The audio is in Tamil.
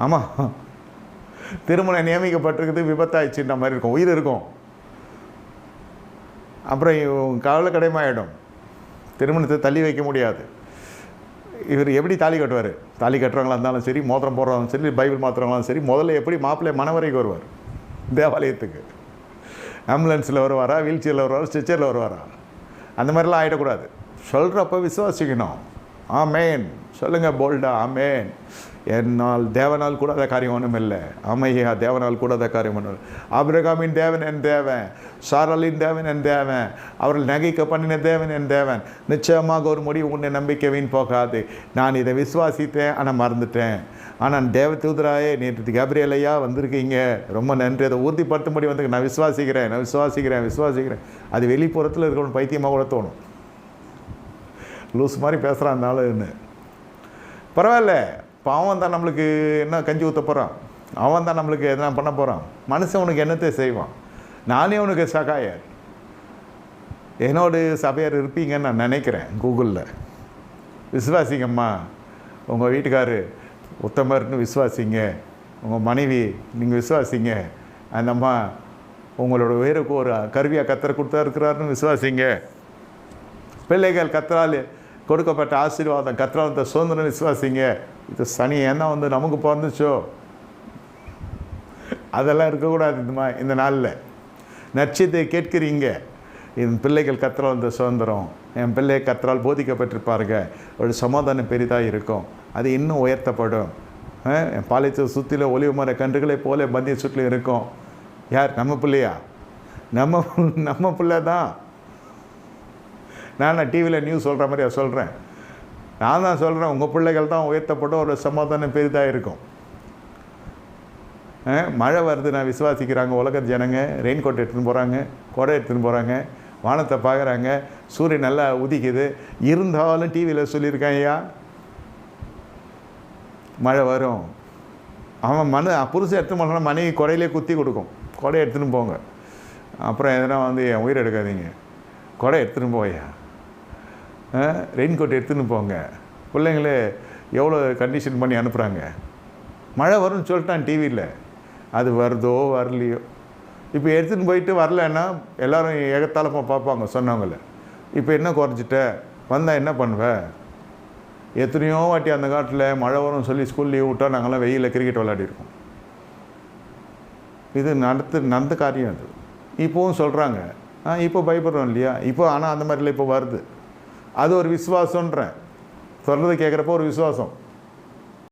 ஆமாம், திருமணம் நியமிக்கப்பட்டிருக்குது, விபத்தாயிடுச்சுன்ற மாதிரி இருக்கும், உயிர் இருக்கும். அப்புறம் கவலை கடமையாயிடும். திருமணத்தை தள்ளி வைக்க முடியாது. இவர் எப்படி தாலி கட்டுவார்? தாலி கட்டுறவங்களா இருந்தாலும் சரி, மோதிரம் போடுறவங்களும் சரி, பைபிள் மாத்துறவங்களும் சரி, முதல்ல எப்படி மாப்பிள்ளை மணவரைக்கு வருவார்? தேவாலயத்துக்கு ஆம்புலன்ஸில் வருவாரா, வீல் சேரில் வருவாரா, ஸ்ட்ரெச்சரில் வருவாரா? அந்த மாதிரிலாம் ஆகிடக்கூடாது. சொல்கிறப்ப விசுவாசிக்கணும். ஆமேன் சொல்லுங்கள் போல்டா, ஆமேன். என்னால் தேவனால் கூடாத காரியம் ஒன்றும் இல்லை. ஆமையா, தேவனால் கூடாத காரியம் ஒன்றும் இல்லை. ஆபிரகாமின் தேவன் என் தேவன், சாராளின் தேவன் என் தேவன், அவர்கள் நகைக்க பண்ணின தேவன் என் தேவன். நிச்சயமாக ஒரு முடிவு உன்னை நம்பிக்கை வீண் போகாது. நான் இதை விசுவாசித்தேன், ஆனால் மறந்துட்டேன். ஆனால் தேவ தூதராயே, நேற்று கேப்ரியலையா வந்திருக்கீங்க, ரொம்ப நன்றி. அதை உறுதிப்படுத்தும்படி வந்து நான் விசுவாசிக்கிறேன், நான் விசுவாசிக்கிறேன், விசுவாசிக்கிறேன். அது வெளிப்புறத்தில் இருக்கணும், பைத்தியமாக கூட தோணும். லூஸ் மாதிரி பேசுகிறான் அந்த ஆளுன்னு. பரவாயில்ல, அவன் தான் நம்மளுக்கு என்ன கஞ்சி ஊற்ற போகிறான், அவன் தான் நம்மளுக்கு எதனா பண்ண போகிறான். மனுஷன் உனக்கு என்னத்தை செய்வான்? நானே உனக்கு சகாயர், என்னோட சபையார் இருப்பீங்கன்னு நான் நினைக்கிறேன். கூகுளில் விசுவாசிங்கம்மா, உங்கள் வீட்டுக்காரு உத்தமர்னு விசுவாசிங்க, உங்கள் மனைவி நீங்கள் விசுவாசிங்க, அந்த அம்மா உங்களோட உயிருக்கு ஒரு கருவியாக கத்தரை கொடுத்தா இருக்கிறாருன்னு விசுவாசிங்க. பிள்ளைகள் கத்தரால் கொடுக்கப்பட்ட ஆசீர்வாதம், கத்தரால் சுதந்திரம் விசுவாசிங்க. இது சனி என்ன வந்து நமக்கு பிறந்துச்சோ அதெல்லாம் இருக்கக்கூடாது. இந்த நாளில் நட்சத்தை கேட்குறீங்க, என் பிள்ளைகள் கத்தரால் சுதந்திரம், என் பிள்ளை கத்தரால் போதிக்கப்பட்டிருப்பாருங்க, ஒரு சமாதானம் பெரிதாக இருக்கும், அது இன்னும் உயர்த்தப்படும். என் பாளையத்தை சுற்றில ஒளிவு மர கன்றுகளை போல பந்திய சுற்றிலும் இருக்கும். யார்? நம்ம பிள்ளையா? நம்ம பிள்ளை தான். நான் டிவியில் நியூஸ் சொல்கிற மாதிரி சொல்கிறேன். நான் தான் சொல்கிறேன், உங்கள் பிள்ளைகள் தான் உயர்த்தப்பட்ட ஒரு சமாதானம் பெரிதாக இருக்கும். மழை வருது நான் விசுவாசிக்கிறாங்க உலக ஜனங்க. ரெயின் கோட் எடுத்துன்னு போகிறாங்க, கொடை எடுத்துன்னு போகிறாங்க, வானத்தை பார்க்குறாங்க, சூரியன் நல்லா உதிக்குது. இருந்தாலும் டிவியில் சொல்லியிருக்கான், ஐயா மழை வரும். அவன் புருஷன் எடுத்துன்னு போனா மனைவி கொடையிலே குத்தி கொடுக்கும், கொடை எடுத்துன்னு போங்க, அப்புறம் எதனா வந்து என் உயிர் எடுக்காதீங்க, கொடை எடுத்துன்னு போயா, ரெயின் கோட் எடுத்துன்னு போங்க. பிள்ளைங்களே எவ்வளோ கண்டிஷன் பண்ணி அனுப்புகிறாங்க. மழை வரும்னு சொல்லிட்டான் டிவியில், அது வருதோ வரலையோ. இப்போ எடுத்துன்னு போயிட்டு வரலன்னா எல்லோரும் ஏகத்தாலமாக பார்ப்பாங்க சொன்னவங்கள. இப்போ என்ன குறைஞ்சிட்ட, வந்தால் என்ன பண்ணுவேன்? எத்தனையோ வாட்டி அந்த காட்டில் மழை வரும்னு சொல்லி ஸ்கூல் லீவ் விட்டால் நாங்கள்லாம் வெயிலில் கிரிக்கெட் விளையாடிருக்கோம். இது நடந்த காரியம். அது இப்போவும் சொல்கிறாங்க, இப்போ பயப்படுறோம் இல்லையா இப்போ. ஆனால் அந்த மாதிரிலாம் இப்போ வருது. அது ஒரு விசுவாசன்றேன், சொல்கிறத கேட்குறப்போ ஒரு விசுவாசம்.